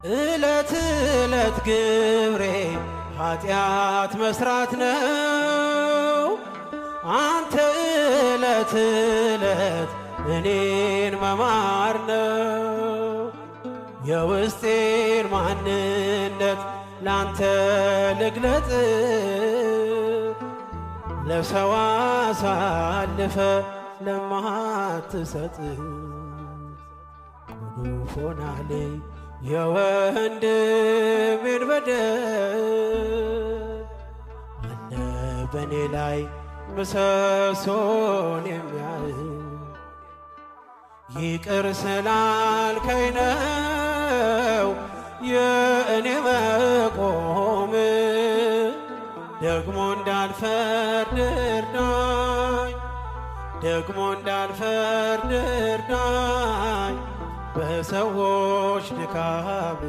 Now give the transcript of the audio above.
ዕለት ዕለት ግብሬ ኃጢአት መስራት ነው። አንተ ዕለት ዕለት እኔን መማር ነው። የውስጤን ማንነት ላንተ ልግለጥ፣ ለሰው አሳልፈ ለማትሰጥ ቁዱስ ሆናለኝ የወንድሜን በደል። አለ በኔ ላይ ምሰሶን የሚያህል ይቅር ስላልከኝ ነው የእኔ መቆም። ደግሞ እንዳልፈርድ እርዳኝ፣ ደግሞ እንዳልፈርድ እርዳኝ በሰዎች ድካም